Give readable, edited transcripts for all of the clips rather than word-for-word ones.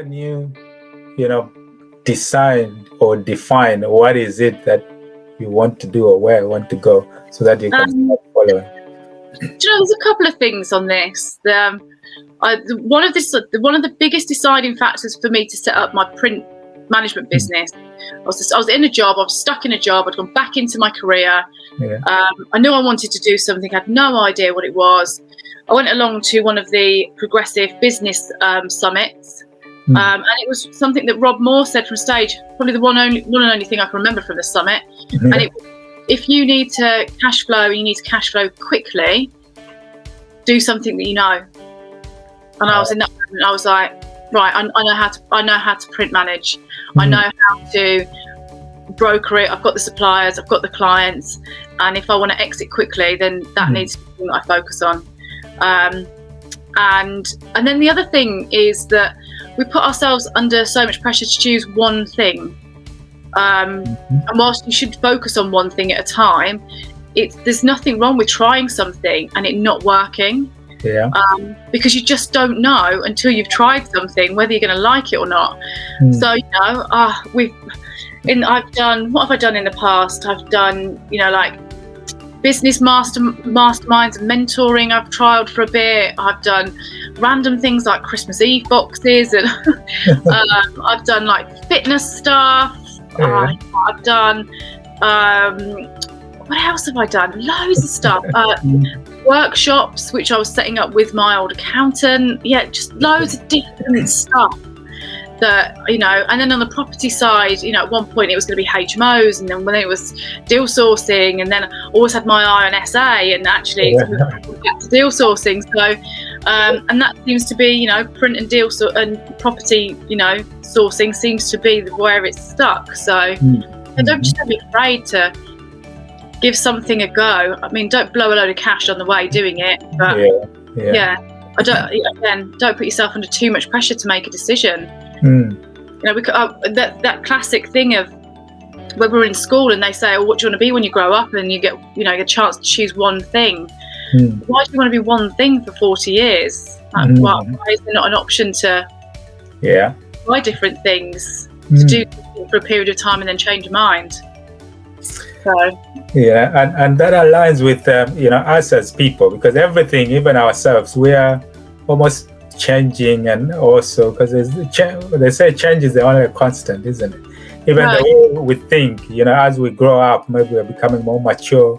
can you, decide or define what is it that you want to do or where you want to go so that you can start following? There's a couple of things on this. One of the biggest deciding factors for me to set up my print management business, I was in a job, I was stuck in a job, I'd gone back into my career. I knew I wanted to do something, I had no idea what it was. I went along to one of the progressive business summits, and it was something that Rob Moore said from stage, probably the one and only thing I can remember from the summit. And it, if you need to cash flow, you need to cash flow quickly, do something that you know. And I was in that moment, I was like, right, I know how to print manage. I know how to broker it. I've got the suppliers, I've got the clients, and if I want to exit quickly, then that needs to be something that I focus on. And then the other thing is that we put ourselves under so much pressure to choose one thing. And whilst you should focus on one thing at a time, there's nothing wrong with trying something and it not working. Because you just don't know until you've tried something whether you're going to like it or not. So I've done, what have I done in the past? I've done like business masterminds and mentoring. I've trialed for a bit. I've done random things like Christmas Eve boxes, and I've done like fitness stuff. I've done what else have I done? Loads of stuff. Workshops, which I was setting up with my old accountant. Just loads of different stuff that, and then on the property side, at one point it was going to be HMOs, and then when it was deal sourcing, and then I always had my eye on SA, and actually back to deal sourcing. So, and that seems to be, print and deal and property, sourcing seems to be where it's stuck. So don't be afraid to give something a go. I mean, don't blow a load of cash on the way doing it, but don't put yourself under too much pressure to make a decision. That classic thing of when we're in school and they say, "Oh, what do you want to be when you grow up?" and you get a chance to choose one thing. Why do you want to be one thing for 40 years? Why is there not an option to try different things, to do something for a period of time and then change your mind? So and that aligns with us as people, because everything, even ourselves, we are almost changing, and also because they say change is the only constant, isn't it? Even the way we think, as we grow up, maybe we're becoming more mature,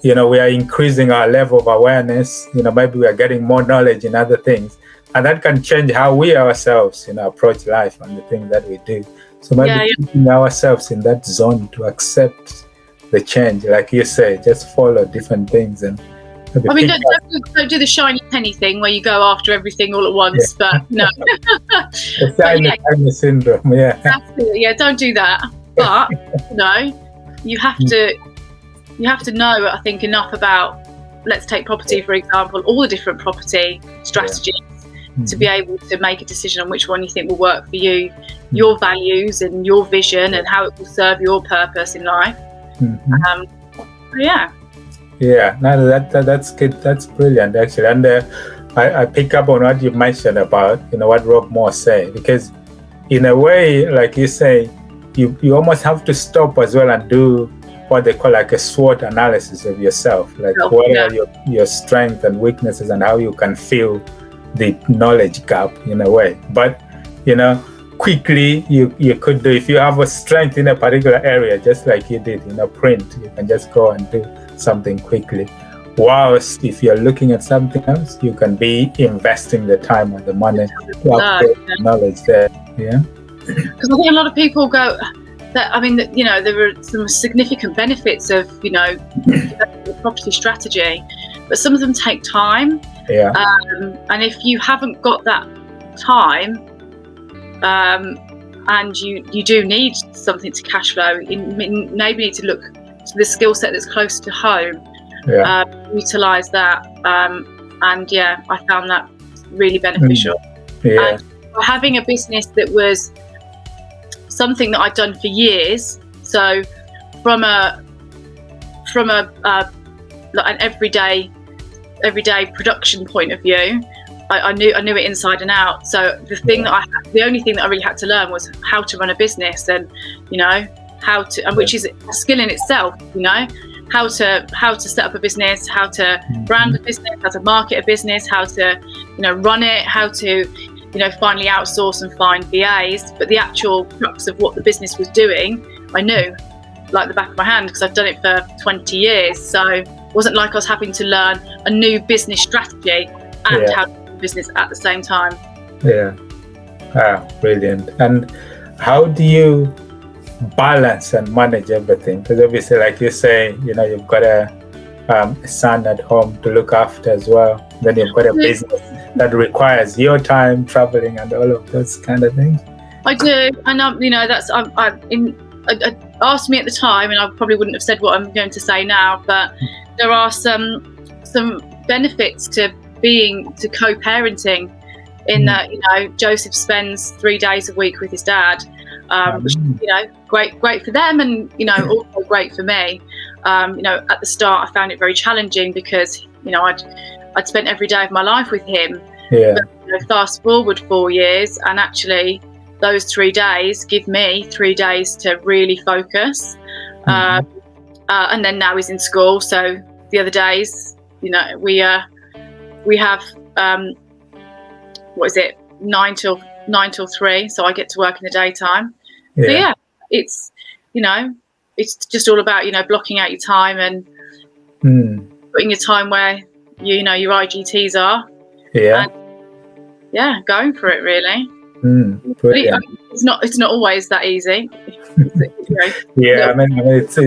we are increasing our level of awareness, maybe we are getting more knowledge in other things, and that can change how we ourselves approach life and the things that we do. So maybe keeping ourselves in that zone to accept the change, like you say, just follow different things. And don't do the shiny penny thing where you go after everything all at once. But no, the shiny syndrome. Absolutely, don't do that. But you have to know, I think, enough about, let's take property for example, all the different property strategies to be able to make a decision on which one you think will work for you, your values and your vision, and how it will serve your purpose in life. That's good. That's brilliant, actually. And I pick up on what you mentioned about what Rob Moore said, because in a way, like you say, you almost have to stop as well and do what they call like a SWOT analysis of yourself, like what are your strengths and weaknesses, and how you can fill the knowledge gap in a way. But quickly you could do, if you have a strength in a particular area, just like you did print, you can just go and do something quickly. Whilst if you're looking at something else, you can be investing the time and the money to upgrade knowledge there. Because I think a lot of people go that, there are some significant benefits of the property strategy, but some of them take time. And if you haven't got that time, and you do need something to cash flow, you maybe need to look to the skill set that's close to home, utilize that, and I found that really beneficial. And having a business that was something that I'd done for years, so from an everyday production point of view, I knew it inside and out. So the only thing that I really had to learn was how to run a business, and how to, and which is a skill in itself. How to set up a business, how to brand a business, how to market a business, how to run it, how to finally outsource and find VAs. But the actual crux of what the business was doing, I knew like the back of my hand, because I've done it for 20 years. So it wasn't like I was having to learn a new business strategy and how to do business at the same time. Brilliant. And how do you balance and manage everything? Because obviously, like you say, you've got a son at home to look after as well. Then you've got a business that requires your time traveling and all of those kind of things. I do, and that's asked me at the time, and I probably wouldn't have said what I'm going to say now, but there are some benefits to co-parenting, in that Joseph spends 3 days a week with his dad, which great for them, and also great for me. At the start I found it very challenging because I'd spent every day of my life with him. But, fast forward 4 years, and actually those 3 days give me 3 days to really focus. And then now he's in school, so the other days, we have 9 till 3, so I get to work in the daytime. So it's it's just all about blocking out your time and putting your time where your IGTs are, and going for it, really. But it's not always that easy. I mean it's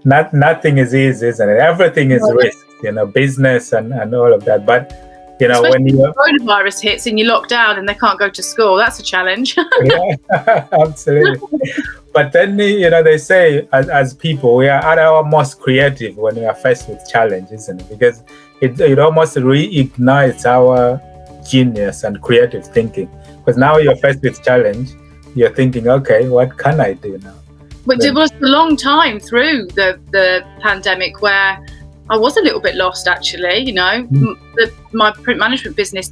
not nothing is easy, isn't it? Everything is risk, business and all of that. But especially when coronavirus hits and you're locked down and they can't go to school, that's a challenge. Absolutely. But then they say as people, we are at our most creative when we are faced with challenge, isn't it? Because it almost reignites our genius and creative thinking. Because now you're faced with challenge, you're thinking, okay, what can I do now? But it was a long time through the pandemic where I was a little bit lost, actually. My print management business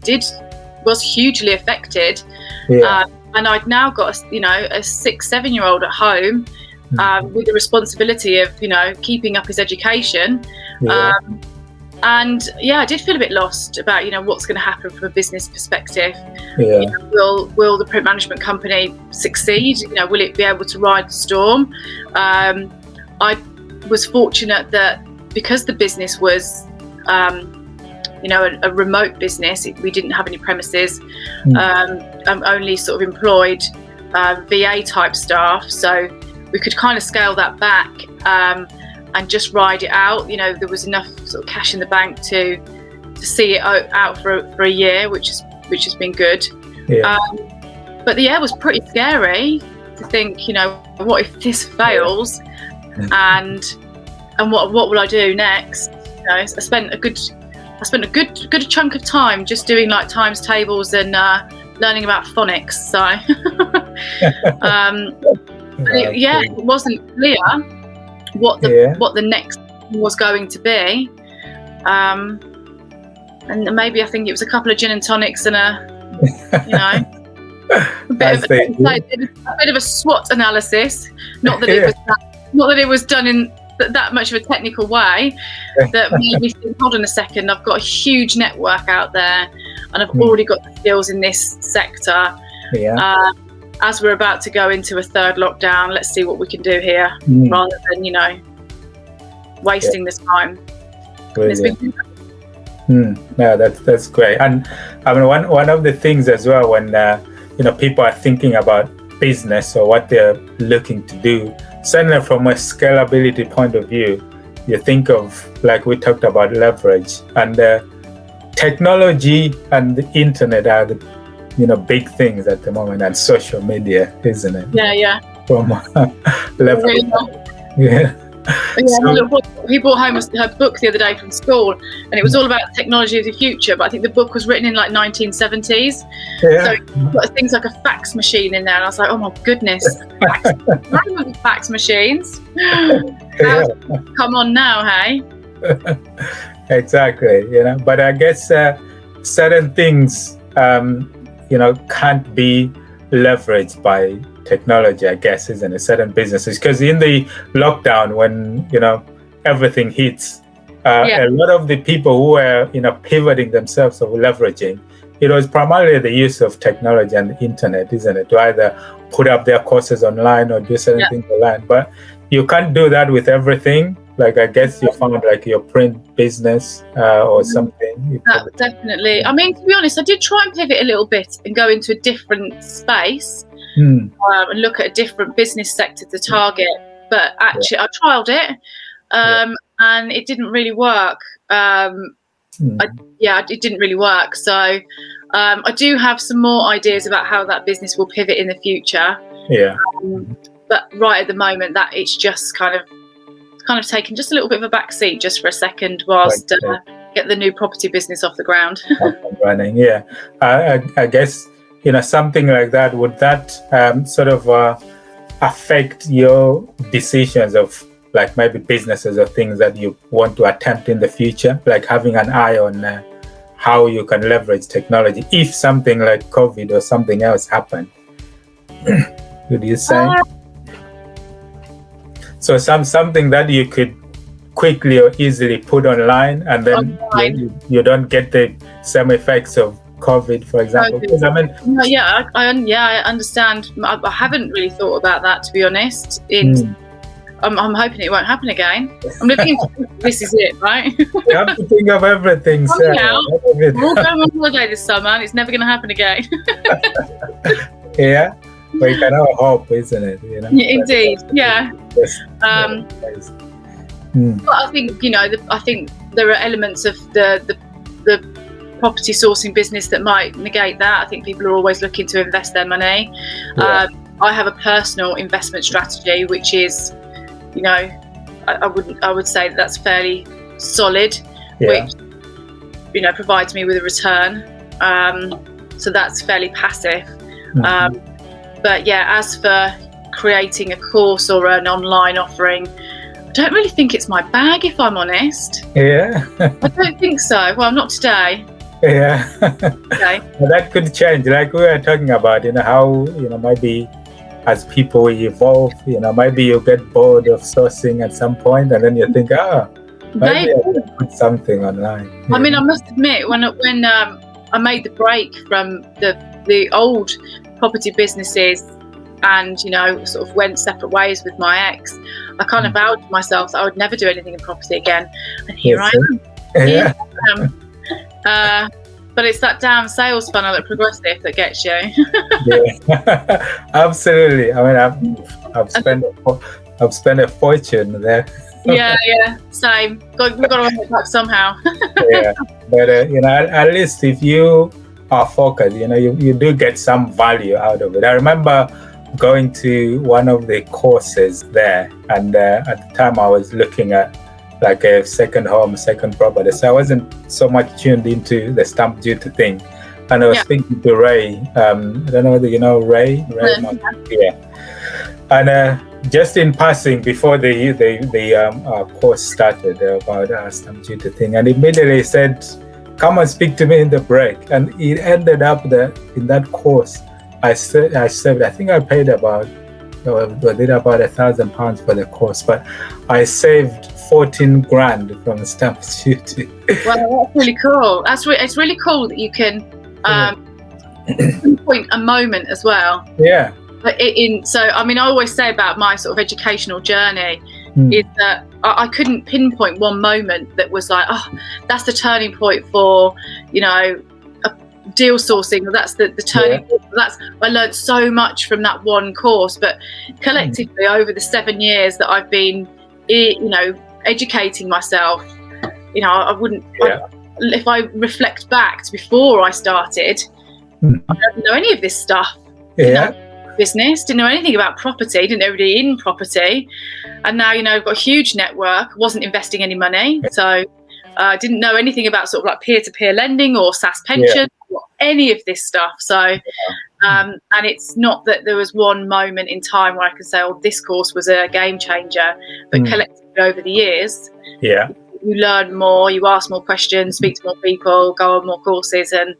was hugely affected, and I'd now got a 6-7-year-old at home with the responsibility of keeping up his education. And I did feel a bit lost about what's going to happen from a business perspective. Will the print management company succeed? Will it be able to ride the storm? I was fortunate that because the business was a remote business, we didn't have any premises, only sort of employed VA type staff, so we could kind of scale that back and just ride it out. There was enough sort of cash in the bank to see it out for a year, which has been good. But the year was pretty scary to think, what if this fails, and what will I do next? I spent a good chunk of time just doing like times tables and learning about phonics. So it wasn't clear what the next was going to be, and maybe I think it was a couple of gin and tonics and a bit of a SWOT analysis. Not that it was done in that much of a technical way, that made me think, hold on a second, I've got a huge network out there and I've already got the skills in this sector. As we're about to go into a third lockdown, let's see what we can do here, rather than wasting this time. That's great. And I mean, one of the things as well, when people are thinking about business or what they're looking to do, certainly from a scalability point of view, you think of, like we talked about, leverage, and technology and the internet are the big things at the moment, and social media, isn't it? From leverage. He brought home her book the other day from school, and it was all about technology of the future, but I think the book was written in like 1970s. So you've got things like a fax machine in there, and I was like, oh my goodness, fax machines. Come on now, hey? Exactly. But I guess certain things, can't be leveraged by technology, I guess, isn't it? Certain businesses, because in the lockdown, when everything hits, a lot of the people who were pivoting themselves or leveraging, it was primarily the use of technology and the internet, isn't it, to either put up their courses online or do certain things online. But you can't do that with everything. Like, I guess you found like your print business or something. Definitely. I mean, to be honest, I did try and pivot a little bit and go into a different space and look at a different business sector to target. But actually, I trialed it and it didn't really work. It didn't really work. So I do have some more ideas about how that business will pivot in the future. But right at the moment, that it's just kind of taken just a little bit of a backseat just for a second whilst get the new property business off the ground. Running, I guess something like that, would that sort of affect your decisions of like maybe businesses or things that you want to attempt in the future, like having an eye on how you can leverage technology if something like COVID or something else happened? Would you say? So something that you could quickly or easily put online, and then you don't get the same effects of COVID, for example. I understand. I haven't really thought about that, to be honest. I'm hoping it won't happen again. I'm looking. This is it, right? You have to think of everything. We're all going on holiday this summer, and it's never going to happen again. Yeah. But you can have hope, isn't it? Indeed, yeah. But I think I think there are elements of the property sourcing business that might negate that. I think people are always looking to invest their money. I have a personal investment strategy, which is, I would say that's fairly solid, which provides me with a return. So that's fairly passive. But as for creating a course or an online offering, I don't really think it's my bag, if I'm honest. Yeah. I don't think so. Well, not today. Yeah. Okay. Well, that could change. Like we were talking about, how, maybe as people evolve, maybe you get bored of sourcing at some point, and then you think, maybe I could put something online. I mean, I must admit, when I made the break from the old property businesses and sort of went separate ways with my ex, I kind of vowed to myself that I would never do anything in property again, and here I am. But it's that damn sales funnel at Progressive that gets you. Absolutely. I mean, I've spent a fortune there. Same. We've got to earn it back somehow. But at least if you are focused, you do get some value out of it. I remember going to one of the courses there, and at the time I was looking at like a second home, second property, so I wasn't so much tuned into the stamp duty thing, and I was thinking to Ray, I don't know whether you know Ray. And just in passing before the course started about stamp duty thing, and immediately said, come and speak to me in the break. And it ended up that in that course I saved, I think I paid about £1,000 for the course, but I saved 14 grand from stamp duty. Well, that's really cool. It's really cool that you can pinpoint a moment as well. Yeah. But I always say about my sort of educational journey is that I couldn't pinpoint one moment that was like, that's the turning point for, deal sourcing, or that's the turning point. I learned so much from that one course, but collectively over the 7 years that I've been, educating myself, I wouldn't. If I reflect back to before I started, I didn't know any of this stuff. Business, didn't know anything about property, didn't know anybody in property, and now I've got a huge network. Wasn't investing any money, so didn't know anything about sort of like peer-to-peer lending or SAS pension or any of this stuff. So and it's not that there was one moment in time where I could say, this course was a game changer, but collectively over the years, you learn more, you ask more questions, speak to more people, go on more courses, and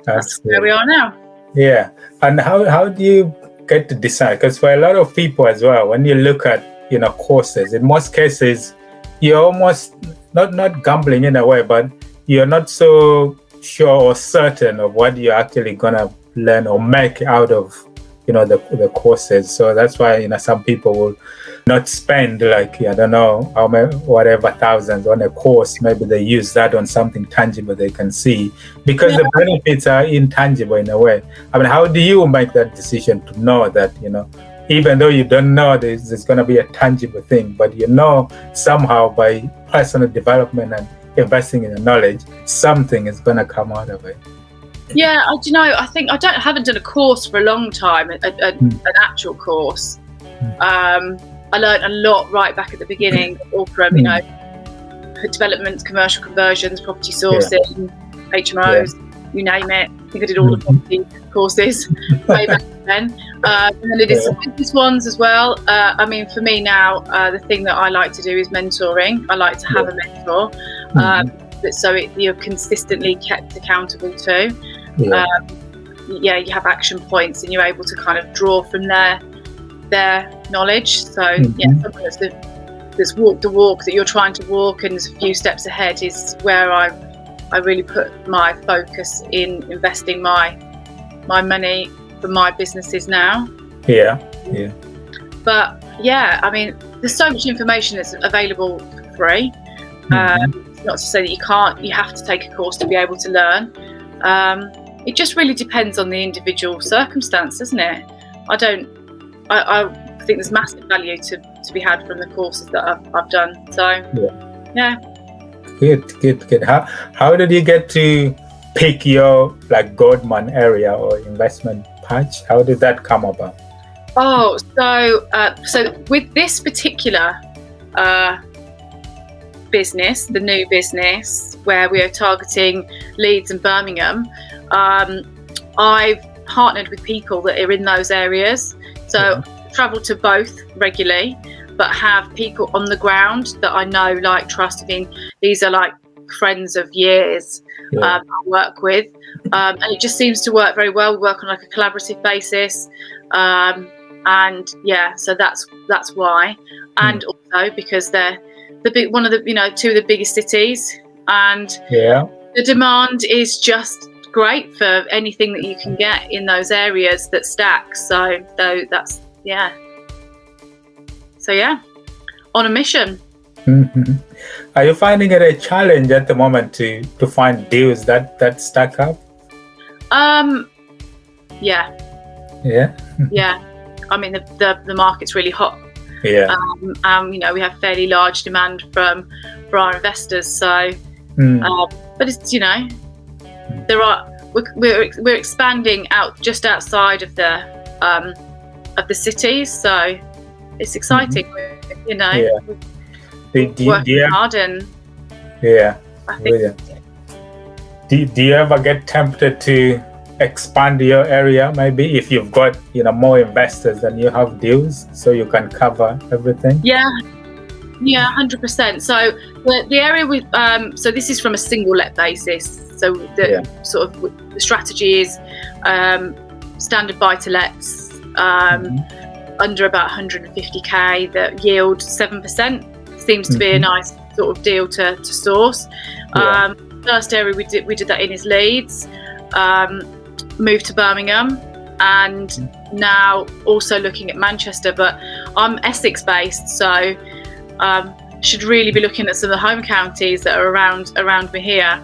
that's where we are now. Yeah. And how do you get to decide? Because for a lot of people as well, when you look at, courses, in most cases, you're almost not gambling in a way, but you're not so sure or certain of what you're actually gonna learn or make out of, the courses. So that's why, some people will not spend like, I don't know, how many, whatever thousands on a course. Maybe they use that on something tangible they can see, because the benefits are intangible in a way. I mean, how do you make that decision to know that, even though you don't know there's going to be a tangible thing, but somehow by personal development and investing in the knowledge, something is going to come out of it? Yeah, I think I haven't done a course for a long time, an actual course. I learned a lot right back at the beginning, all from development, commercial conversions, property sourcing, HMOs, you name it. I think I did all the property courses way back then. And then I did some business ones as well. I mean, for me now, the thing that I like to do is mentoring. I like to have a mentor, so you're consistently kept accountable to. You have action points, and you're able to kind of draw from their knowledge. So someone that's walked the walk that you're trying to walk and is a few steps ahead is where I really put my focus in investing my money for my businesses now. But I mean, there's so much information that's available for free. It's not to say that you have to take a course to be able to learn. It just really depends on the individual circumstance, doesn't it? I think there's massive value to be had from the courses that I've done. So Good. How did you get to pick your Goldman area or investment patch? How did that come about? Oh, so with this particular business, the new business where we are targeting Leeds and Birmingham, I've partnered with people that are in those areas. So travel to both regularly, but have people on the ground that I know, trust. I mean, these are friends of years I work with, and it just seems to work very well. We work on a collaborative basis, so that's why, and also because they're one of the two of the biggest cities, and the demand is just great for anything that you can get in those areas that stacks. So that's on a mission. Are you finding it a challenge at the moment to find deals that stack up? Yeah. I mean, the market's really hot. We have fairly large demand for our investors. So, but it's we're expanding out just outside of the cities. So it's exciting. Working hard and I think. Do you ever get tempted to expand your area, maybe if you've got more investors than you have deals, so you can cover everything? 100%. So the area so this is from a single let basis. So sort of the strategy is standard buy to lets under about 150k that yield 7%. Seems to be a nice sort of deal to source. First area we did that in is Leeds. Moved to Birmingham, and now also looking at Manchester, but I'm Essex based, so should really be looking at some of the home counties that are around me here.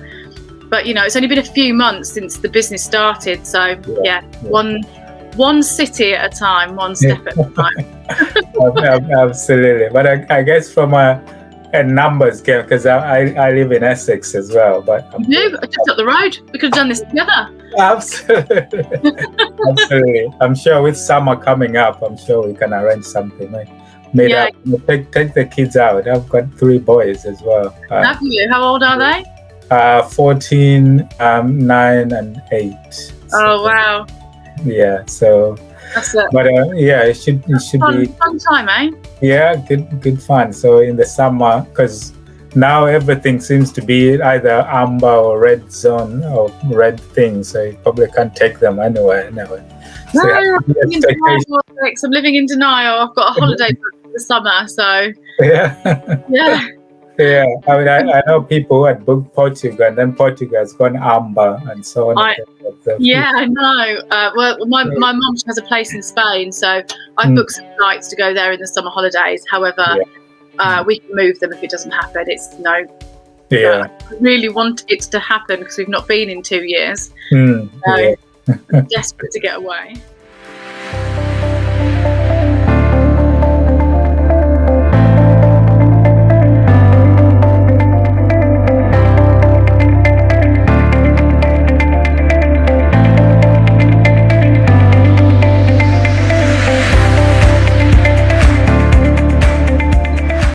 But it's only been a few months since the business started, so one city at a time, one step at a time. Absolutely. But I guess from a numbers game, because I live in Essex as well. But you do? Just up the road. We could have done this together. Absolutely. I'm sure with summer coming up, I'm sure we can arrange something. Take the kids out. I've got 3 boys as well. Have you? How old are they? 14, 9, and 8. Oh, wow. Yeah, so that's it. But it should fun, be fun time, eh? Yeah, good fun. So in the summer, because now everything seems to be either amber or red zone or red thing, so you probably can't take them anywhere. So I'm living in denial. I've got a holiday booked for the summer, so yeah. Yeah, I mean, I know people who had booked Portugal, and then Portugal has gone amber, and so on. I know. Well, my mum has a place in Spain, so I booked some flights to go there in the summer holidays. However, we can move them if it doesn't happen. It's I really want it to happen because we've not been in 2 years. I'm desperate to get away.